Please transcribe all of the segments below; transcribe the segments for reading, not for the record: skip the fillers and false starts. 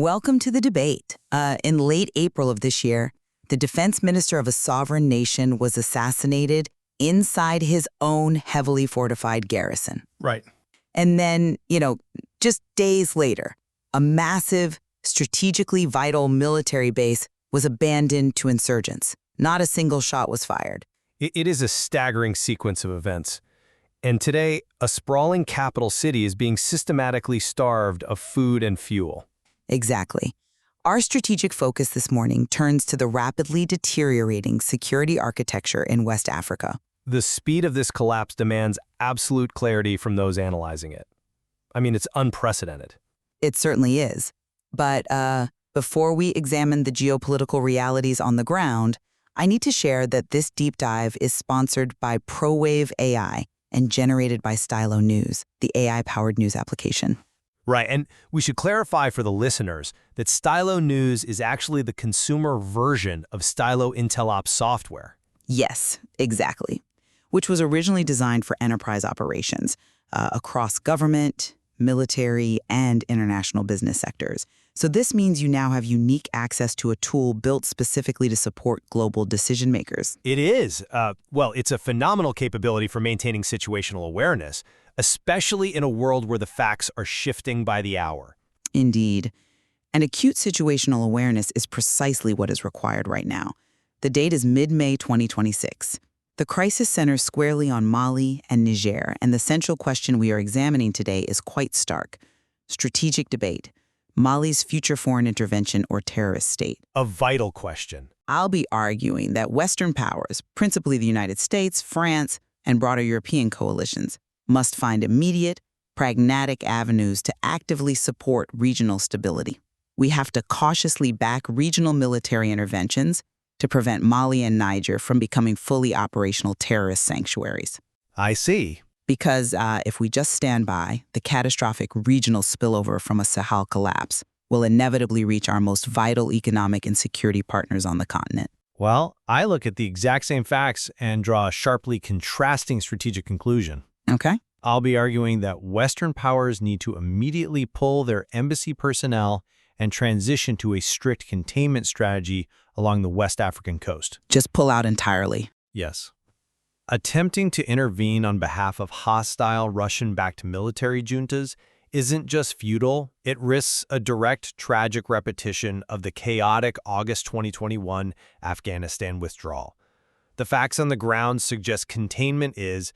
Welcome to the debate. In late April of this year, the defense minister of a sovereign nation was assassinated inside his own heavily fortified garrison. Right. And then, just days later, a massive, strategically vital military base was abandoned to insurgents. Not a single shot was fired. It is a staggering sequence of events. And today, a sprawling capital city is being systematically starved of food and fuel. Exactly. Our strategic focus this morning turns to the rapidly deteriorating security architecture in West Africa. The speed of this collapse demands absolute clarity from those analyzing it. I mean, it's unprecedented. It certainly is. But before we examine the geopolitical realities on the ground, I need to share that this deep dive is sponsored by ProWave AI and generated by Stylo News, the AI-powered news application. Right, and we should clarify for the listeners that Stylo News is actually the consumer version of Stylo Intel software. Yes, exactly. Which was originally designed for enterprise operations across government, military, and international business sectors. So this means you now have unique access to a tool built specifically to support global decision makers. It is. It's a phenomenal capability for maintaining situational awareness, especially in a world where the facts are shifting by the hour. Indeed. And acute situational awareness is precisely what is required right now. The date is mid-May 2026. The crisis centers squarely on Mali and Niger, and the central question we are examining today is quite stark. Strategic debate. Mali's future foreign intervention or terrorist state. A vital question. I'll be arguing that Western powers, principally the United States, France, and broader European coalitions, must find immediate, pragmatic avenues to actively support regional stability. We have to cautiously back regional military interventions to prevent Mali and Niger from becoming fully operational terrorist sanctuaries. I see. Because if we just stand by, the catastrophic regional spillover from a Sahel collapse will inevitably reach our most vital economic and security partners on the continent. Well, I look at the exact same facts and draw a sharply contrasting strategic conclusion. Okay. I'll be arguing that Western powers need to immediately pull their embassy personnel and transition to a strict containment strategy along the West African coast. Just pull out entirely. Yes. Attempting to intervene on behalf of hostile Russian-backed military juntas isn't just futile, it risks a direct, tragic repetition of the chaotic August 2021 Afghanistan withdrawal. The facts on the ground suggest containment is,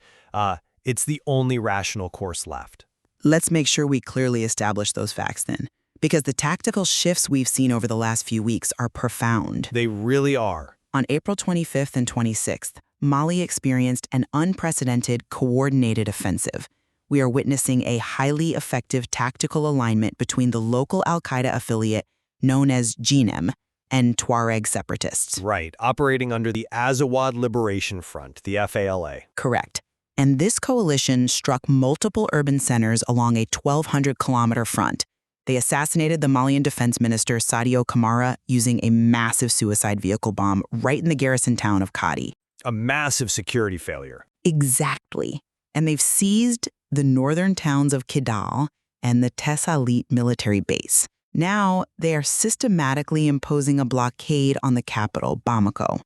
it's the only rational course left. Let's make sure we clearly establish those facts then, because the tactical shifts we've seen over the last few weeks are profound. They really are. On April 25th and 26th, Mali experienced an unprecedented, coordinated offensive. We are witnessing a highly effective tactical alignment between the local al-Qaeda affiliate known as JNIM and Tuareg separatists. Right, operating under the Azawad Liberation Front, the FALA. Correct. And this coalition struck multiple urban centers along a 1,200-kilometer front. They assassinated the Malian defense minister Sadio Kamara using a massive suicide vehicle bomb right in the garrison town of Kadi. A massive security failure. Exactly. And they've seized the northern towns of Kidal and the Tessalit military base. Now they are systematically imposing a blockade on the capital, Bamako.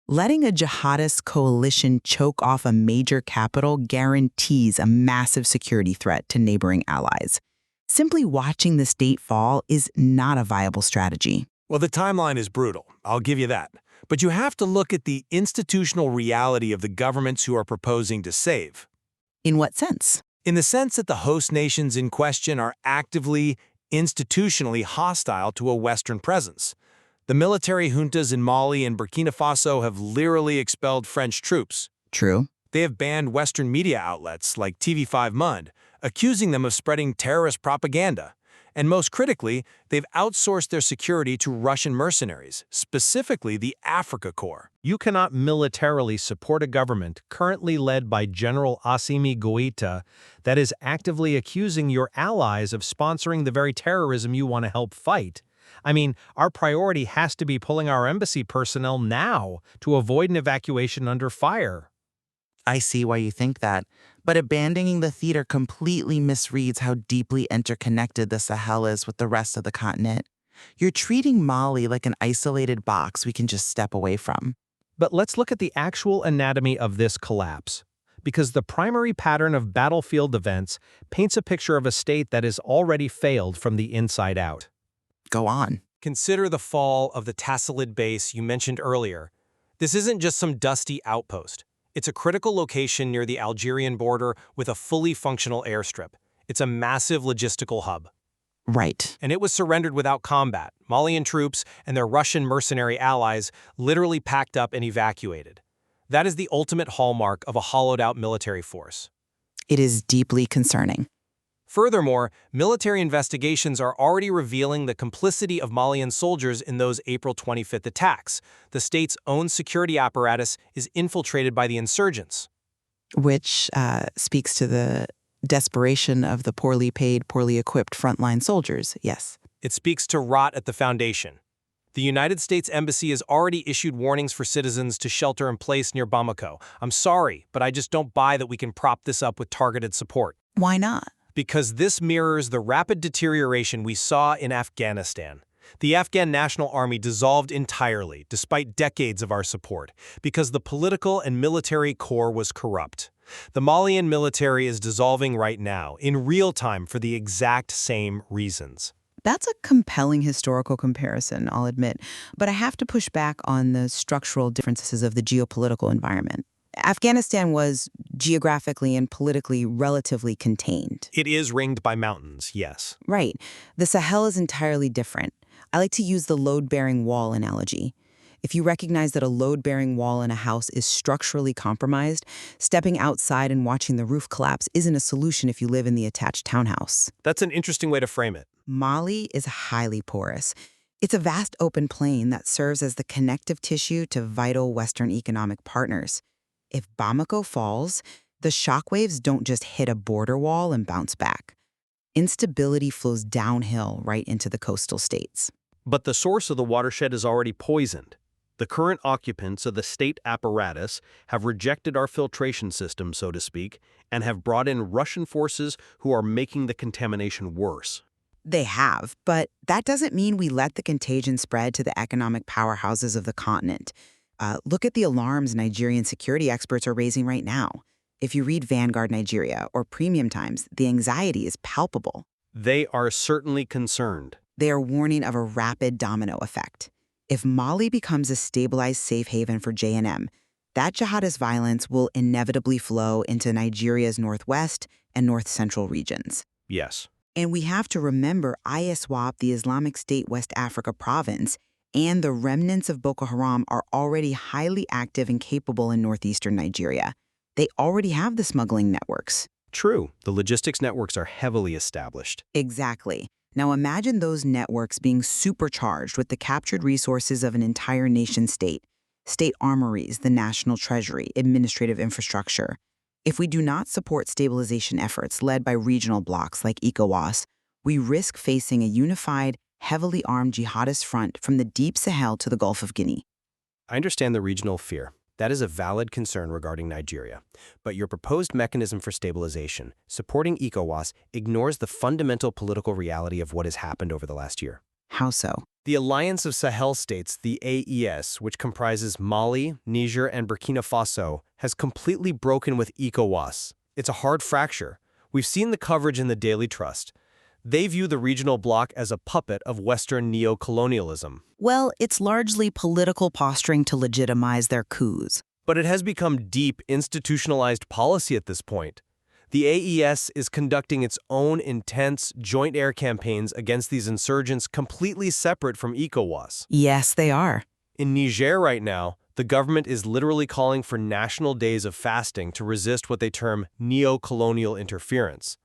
Letting a jihadist coalition choke off a major capital guarantees a massive security threat to neighboring allies. Simply watching the state fall is not a viable strategy. Well, the timeline is brutal, I'll give you that. But you have to look at the institutional reality of the governments who are proposing to save. In what sense? In the sense that the host nations in question are actively, institutionally hostile to a Western presence. The military juntas in Mali and Burkina Faso have literally expelled French troops. True. They have banned Western media outlets like TV5 Monde, accusing them of spreading terrorist propaganda. And most critically, they've outsourced their security to Russian mercenaries, specifically the Africa Corps. You cannot militarily support a government currently led by General Assimi Goïta that is actively accusing your allies of sponsoring the very terrorism you want to help fight. I mean, our priority has to be pulling our embassy personnel now to avoid an evacuation under fire. I see why you think that, but abandoning the theater completely misreads how deeply interconnected the Sahel is with the rest of the continent. You're treating Mali like an isolated box we can just step away from. But let's look at the actual anatomy of this collapse, because the primary pattern of battlefield events paints a picture of a state that has already failed from the inside out. Go on. Consider the fall of the Tassalid base you mentioned earlier. This isn't just some dusty outpost. It's a critical location near the Algerian border with a fully functional airstrip. It's a massive logistical hub. Right. And it was surrendered without combat. Malian troops and their Russian mercenary allies literally packed up and evacuated. That is the ultimate hallmark of a hollowed-out military force. It is deeply concerning. Furthermore, military investigations are already revealing the complicity of Malian soldiers in those April 25th attacks. The state's own security apparatus is infiltrated by the insurgents. Which speaks to the desperation of the poorly paid, poorly equipped frontline soldiers, yes. It speaks to rot at the foundation. The United States Embassy has already issued warnings for citizens to shelter in place near Bamako. I'm sorry, but I just don't buy that we can prop this up with targeted support. Why not? Because this mirrors the rapid deterioration we saw in Afghanistan. The Afghan National Army dissolved entirely, despite decades of our support, because the political and military core was corrupt. The Malian military is dissolving right now, in real time, for the exact same reasons. That's a compelling historical comparison, I'll admit, but I have to push back on the structural differences of the geopolitical environment. Afghanistan was geographically and politically relatively contained. It is ringed by mountains, yes. Right. The Sahel is entirely different. I like to use the load-bearing wall analogy. If you recognize that a load-bearing wall in a house is structurally compromised, stepping outside and watching the roof collapse isn't a solution if you live in the attached townhouse. That's an interesting way to frame it. Mali is highly porous. It's a vast open plain that serves as the connective tissue to vital Western economic partners. If Bamako falls, the shockwaves don't just hit a border wall and bounce back. Instability flows downhill right into the coastal states. But the source of the watershed is already poisoned. The current occupants of the state apparatus have rejected our filtration system, so to speak, and have brought in Russian forces who are making the contamination worse. They have, but that doesn't mean we let the contagion spread to the economic powerhouses of the continent. Look at the alarms Nigerian security experts are raising right now. If you read Vanguard Nigeria or Premium Times, the anxiety is palpable. They are certainly concerned. They are warning of a rapid domino effect. If Mali becomes a stabilized safe haven for JNIM, that jihadist violence will inevitably flow into Nigeria's northwest and north-central regions. Yes. And we have to remember ISWAP, the Islamic State West Africa province, and the remnants of Boko Haram are already highly active and capable in northeastern Nigeria. They already have the smuggling networks. True. The logistics networks are heavily established. Exactly. Now imagine those networks being supercharged with the captured resources of an entire nation-state, state armories, the national treasury, administrative infrastructure. If we do not support stabilization efforts led by regional blocs like ECOWAS, we risk facing a unified, heavily armed jihadist front from the deep Sahel to the Gulf of Guinea. I understand the regional fear. That is a valid concern regarding Nigeria. But your proposed mechanism for stabilization, supporting ECOWAS, ignores the fundamental political reality of what has happened over the last year. How so? The Alliance of Sahel States, the AES, which comprises Mali, Niger, and Burkina Faso, has completely broken with ECOWAS. It's a hard fracture. We've seen the coverage in the Daily Trust. They view the regional bloc as a puppet of Western neo-colonialism. Well, it's largely political posturing to legitimize their coups. But it has become deep, institutionalized policy at this point. The AES is conducting its own intense joint air campaigns against these insurgents completely separate from ECOWAS. Yes, they are. In Niger right now, the government is literally calling for national days of fasting to resist what they term neo-colonial interference.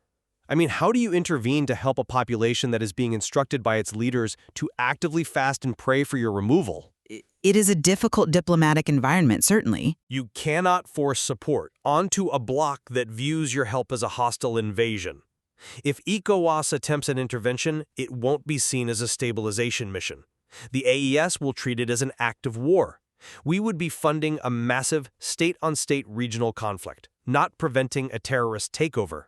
I mean, how do you intervene to help a population that is being instructed by its leaders to actively fast and pray for your removal? It is a difficult diplomatic environment, certainly. You cannot force support onto a bloc that views your help as a hostile invasion. If ECOWAS attempts an intervention, it won't be seen as a stabilization mission. The AES will treat it as an act of war. We would be funding a massive state-on-state regional conflict, not preventing a terrorist takeover.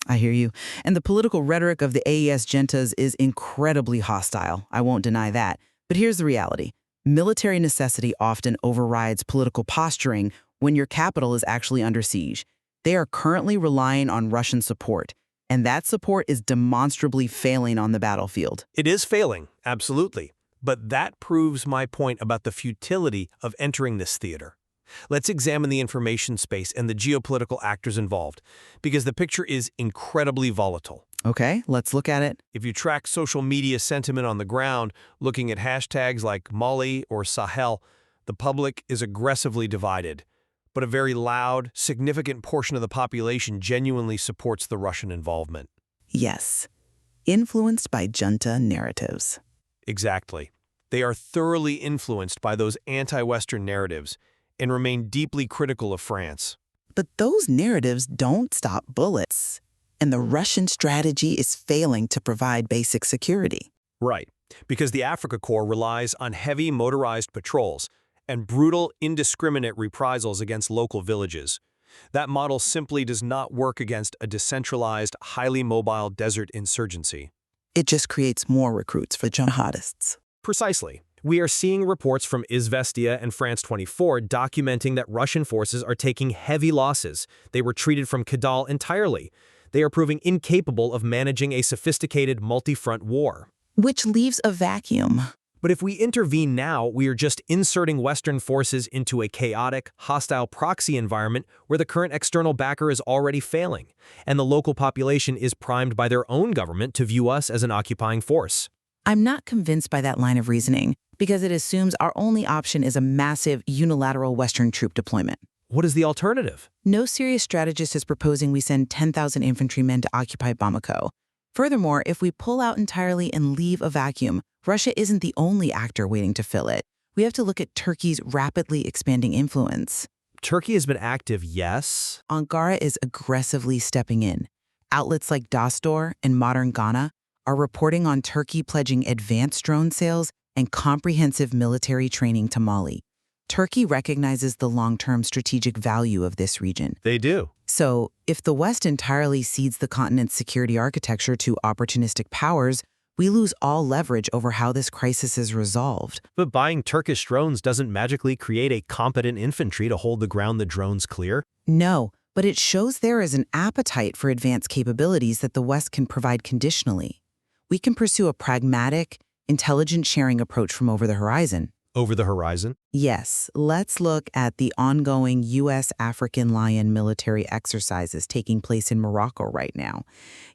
I hear you. And the political rhetoric of the AES juntas is incredibly hostile. I won't deny that. But here's the reality. Military necessity often overrides political posturing when your capital is actually under siege. They are currently relying on Russian support, and that support is demonstrably failing on the battlefield. It is failing, absolutely. But that proves my point about the futility of entering this theater. Let's examine the information space and the geopolitical actors involved, because the picture is incredibly volatile. Okay, let's look at it. If you track social media sentiment on the ground, looking at hashtags like Mali or Sahel, the public is aggressively divided. But a very loud, significant portion of the population genuinely supports the Russian involvement. Yes, influenced by junta narratives. Exactly. They are thoroughly influenced by those anti-Western narratives and remain deeply critical of France. But those narratives don't stop bullets, and the Russian strategy is failing to provide basic security. Right, because the Africa Corps relies on heavy motorized patrols and brutal, indiscriminate reprisals against local villages. That model simply does not work against a decentralized, highly mobile desert insurgency. It just creates more recruits for jihadists. Precisely. We are seeing reports from Izvestia and France 24 documenting that Russian forces are taking heavy losses. They retreated from Kidal entirely. They are proving incapable of managing a sophisticated multi-front war. Which leaves a vacuum. But if we intervene now, we are just inserting Western forces into a chaotic, hostile proxy environment where the current external backer is already failing, and the local population is primed by their own government to view us as an occupying force. I'm not convinced by that line of reasoning, because it assumes our only option is a massive, unilateral Western troop deployment. What is the alternative? No serious strategist is proposing we send 10,000 infantrymen to occupy Bamako. Furthermore, if we pull out entirely and leave a vacuum, Russia isn't the only actor waiting to fill it. We have to look at Turkey's rapidly expanding influence. Turkey has been active, yes. Ankara is aggressively stepping in. Outlets like Dastor and Modern Ghana are reporting on Turkey pledging advanced drone sales and comprehensive military training to Mali. Turkey recognizes the long-term strategic value of this region. They do. So, if the West entirely cedes the continent's security architecture to opportunistic powers, we lose all leverage over how this crisis is resolved. But buying Turkish drones doesn't magically create a competent infantry to hold the ground the drones clear. No, but it shows there is an appetite for advanced capabilities that the West can provide conditionally. We can pursue a pragmatic, intelligence sharing approach from over the horizon. Over the horizon? Yes, let's look at the ongoing U.S. African Lion military exercises taking place in Morocco right now.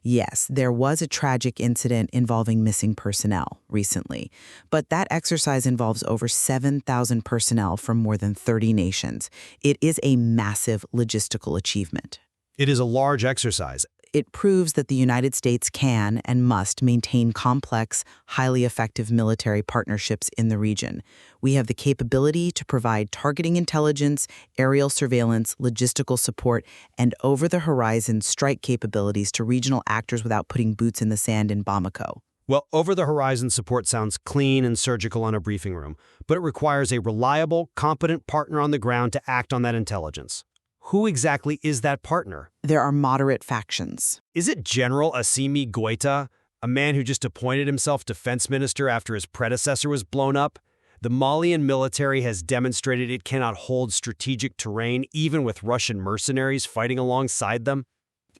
Yes, there was a tragic incident involving missing personnel recently, but that exercise involves over 7,000 personnel from more than 30 nations. It is a massive logistical achievement. It is a large exercise. It proves that the United States can and must maintain complex, highly effective military partnerships in the region. We have the capability to provide targeting intelligence, aerial surveillance, logistical support, and over-the-horizon strike capabilities to regional actors without putting boots in the sand in Bamako. Well, over-the-horizon support sounds clean and surgical in a briefing room, but it requires a reliable, competent partner on the ground to act on that intelligence. Who exactly is that partner? There are moderate factions. Is it General Assimi Goïta, a man who just appointed himself defense minister after his predecessor was blown up? The Malian military has demonstrated it cannot hold strategic terrain even with Russian mercenaries fighting alongside them.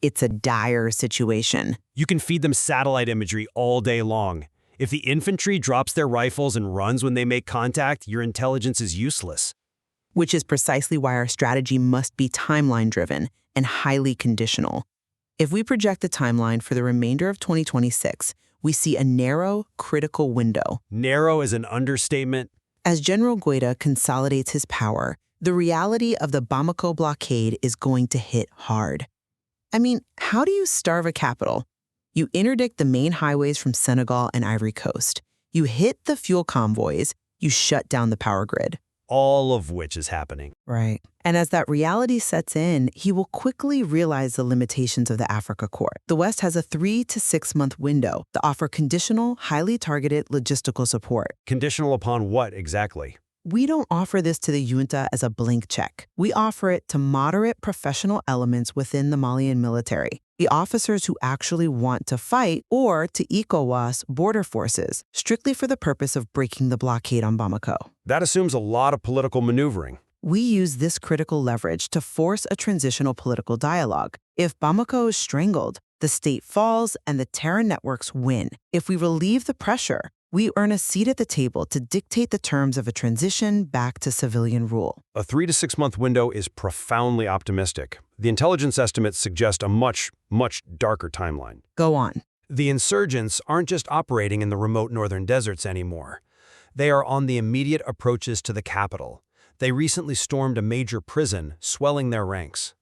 It's a dire situation. You can feed them satellite imagery all day long. If the infantry drops their rifles and runs when they make contact, your intelligence is useless. Which is precisely why our strategy must be timeline-driven and highly conditional. If we project the timeline for the remainder of 2026, we see a narrow, critical window. Narrow is an understatement. As General Goïta consolidates his power, the reality of the Bamako blockade is going to hit hard. I mean, how do you starve a capital? You interdict the main highways from Senegal and Ivory Coast. You hit the fuel convoys. You shut down the power grid. All of which is happening. Right. And as that reality sets in, he will quickly realize the limitations of the Africa Corps. The West has a 3 to 6 month window to offer conditional, highly targeted logistical support. Conditional upon what exactly? We don't offer this to the junta as a blank check. We offer it to moderate professional elements within the Malian military. the officers who actually want to fight, or to ECOWAS border forces, strictly for the purpose of breaking the blockade on Bamako. That assumes a lot of political maneuvering. We use this critical leverage to force a transitional political dialogue. If Bamako is strangled, the state falls and the terror networks win. If we relieve the pressure, we earn a seat at the table to dictate the terms of a transition back to civilian rule. A 3 to 6 month window is profoundly optimistic. The intelligence estimates suggest a much darker timeline. Go on. The insurgents aren't just operating in the remote northern deserts anymore. They are on the immediate approaches to the capital. They recently stormed a major prison, swelling their ranks.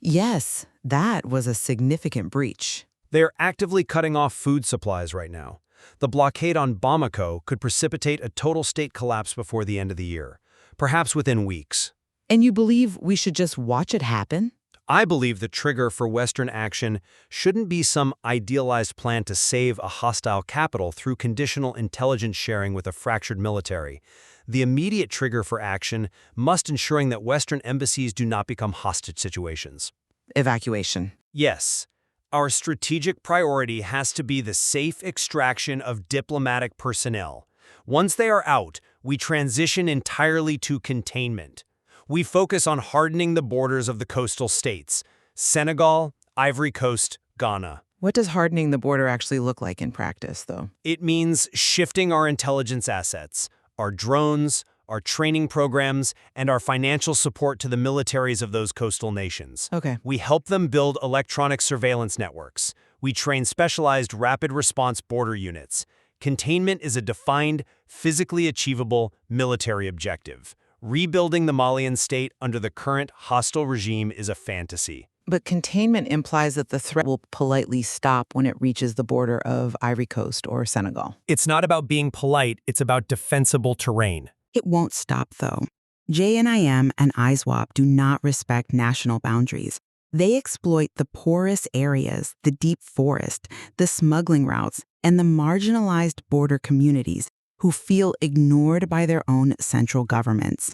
Yes, that was a significant breach. They are actively cutting off food supplies right now. The blockade on Bamako could precipitate a total state collapse before the end of the year, perhaps within weeks. And you believe we should just watch it happen? I believe the trigger for Western action shouldn't be some idealized plan to save a hostile capital through conditional intelligence sharing with a fractured military. The immediate trigger for action must ensuring that Western embassies do not become hostage situations. Evacuation. Yes. Our strategic priority has to be the safe extraction of diplomatic personnel. Once they are out, we transition entirely to containment. We focus on hardening the borders of the coastal states: Senegal, Ivory Coast, Ghana. What does hardening the border actually look like in practice, though? It means shifting our intelligence assets, our drones, our training programs, and our financial support to the militaries of those coastal nations. Okay. We help them build electronic surveillance networks. We train specialized rapid response border units. Containment is a defined, physically achievable military objective. Rebuilding the Malian state under the current hostile regime is a fantasy. But containment implies that the threat will politely stop when it reaches the border of Ivory Coast or Senegal. It's not about being polite, it's about defensible terrain. It won't stop, though. JNIM and ISWAP do not respect national boundaries. They exploit the porous areas, the deep forest, the smuggling routes, and the marginalized border communities who feel ignored by their own central governments.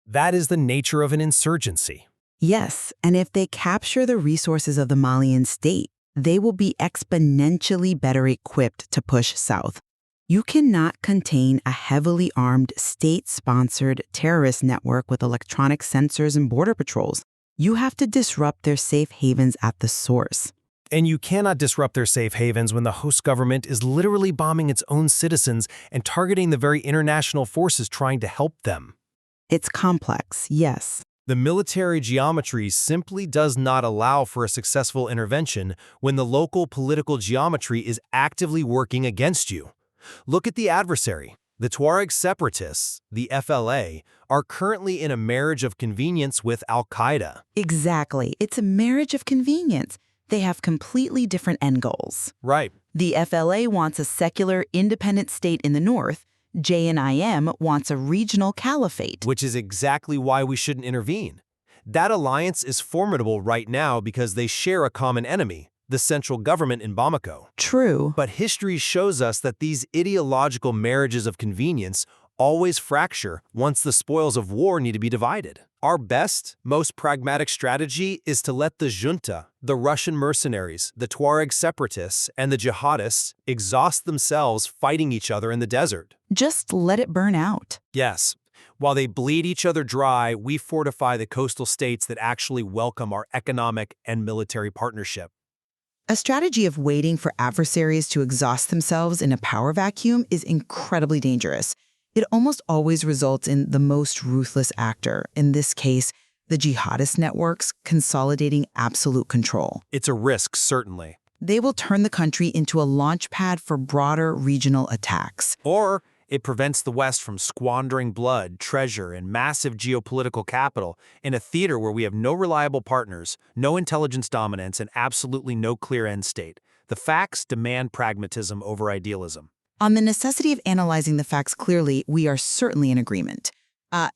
That is the nature of an insurgency. Yes, and if they capture the resources of the Malian state, they will be exponentially better equipped to push south. You cannot contain a heavily armed, state-sponsored terrorist network with electronic sensors and border patrols. You have to disrupt their safe havens at the source. And you cannot disrupt their safe havens when the host government is literally bombing its own citizens and targeting the very international forces trying to help them. It's complex, yes. The military geometry simply does not allow for a successful intervention when the local political geometry is actively working against you. Look at the adversary. The Tuareg separatists, the FLA, are currently in a marriage of convenience with al-Qaeda. Exactly. It's a marriage of convenience. They have completely different end goals. Right. The FLA wants a secular, independent state in the north. JNIM wants a regional caliphate. Which is exactly why we shouldn't intervene. That alliance is formidable right now because they share a common enemy, the central government in Bamako. True. But history shows us that these ideological marriages of convenience always fracture once the spoils of war need to be divided. Our best, most pragmatic strategy is to let the junta, the Russian mercenaries, the Tuareg separatists, and the jihadists exhaust themselves fighting each other in the desert. Just let it burn out. Yes. While they bleed each other dry, we fortify the coastal states that actually welcome our economic and military partnership. A strategy of waiting for adversaries to exhaust themselves in a power vacuum is incredibly dangerous. It almost always results in the most ruthless actor, in this case, the jihadist networks, consolidating absolute control. It's a risk, certainly. They will turn the country into a launch pad for broader regional attacks. Or it prevents the West from squandering blood, treasure, and massive geopolitical capital in a theater where we have no reliable partners, no intelligence dominance, and absolutely no clear end state. The facts demand pragmatism over idealism. On the necessity of analyzing the facts clearly, we are certainly in agreement.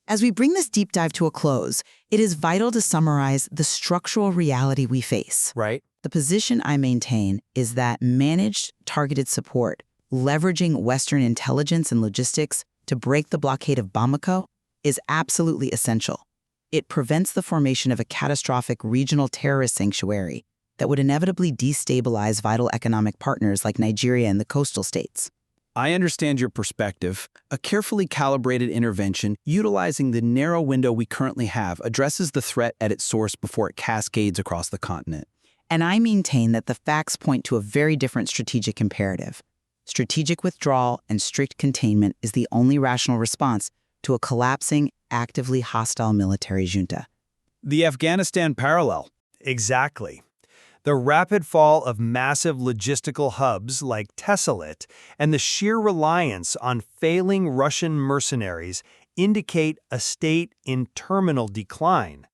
As we bring this deep dive to a close, it is vital to summarize the structural reality we face. Right. The position I maintain is that managed, targeted support, leveraging Western intelligence and logistics to break the blockade of Bamako, is absolutely essential. It prevents the formation of a catastrophic regional terrorist sanctuary, that would inevitably destabilize vital economic partners like Nigeria and the coastal states. I understand your perspective. A carefully calibrated intervention, utilizing the narrow window we currently have, addresses the threat at its source before it cascades across the continent. And I maintain that the facts point to a very different strategic imperative. Strategic withdrawal and strict containment is the only rational response to a collapsing, actively hostile military junta. The Afghanistan parallel. Exactly. The rapid fall of massive logistical hubs like Tessalit and the sheer reliance on failing Russian mercenaries indicate a state in terminal decline.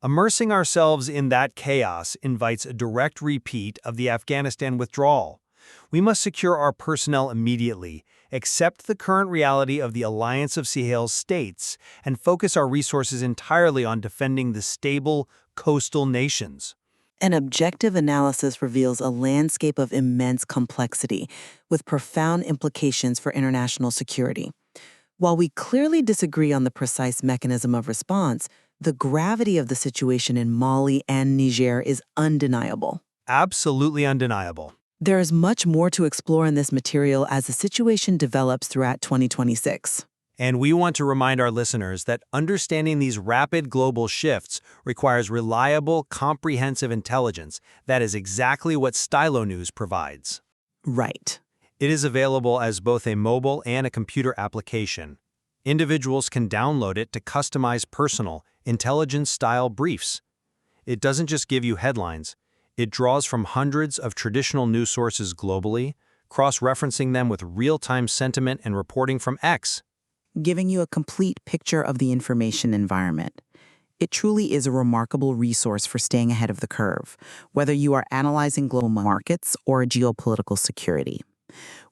Immersing ourselves in that chaos invites a direct repeat of the Afghanistan withdrawal. We must secure our personnel immediately, accept the current reality of the Alliance of Sahel States, and focus our resources entirely on defending the stable coastal nations. An objective analysis reveals a landscape of immense complexity, with profound implications for international security. While we clearly disagree on the precise mechanism of response, the gravity of the situation in Mali and Niger is undeniable. Absolutely undeniable. There is much more to explore in this material as the situation develops throughout 2026. And we want to remind our listeners that understanding these rapid global shifts requires reliable, comprehensive intelligence. That is exactly what Stylo News provides. Right. It is available as both a mobile and a computer application. Individuals can download it to customize personal, intelligence-style briefs. It doesn't just give you headlines. It draws from hundreds of traditional news sources globally, cross-referencing them with real-time sentiment and reporting from X. Giving you a complete picture of the information environment. It truly is a remarkable resource for staying ahead of the curve, whether you are analyzing global markets or geopolitical security.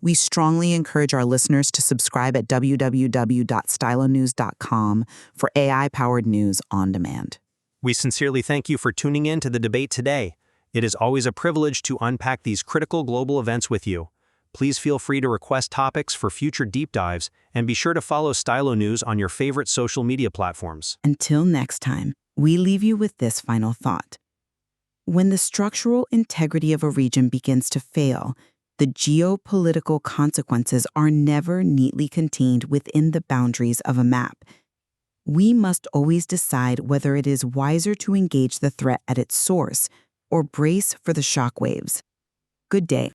We strongly encourage our listeners to subscribe at www.stylonews.com for AI-powered news on demand. We sincerely thank you for tuning in to the debate today. It is always a privilege to unpack these critical global events with you. Please feel free to request topics for future deep dives, and be sure to follow Stylo News on your favorite social media platforms. Until next time, we leave you with this final thought. When the structural integrity of a region begins to fail, the geopolitical consequences are never neatly contained within the boundaries of a map. We must always decide whether it is wiser to engage the threat at its source or brace for the shockwaves. Good day.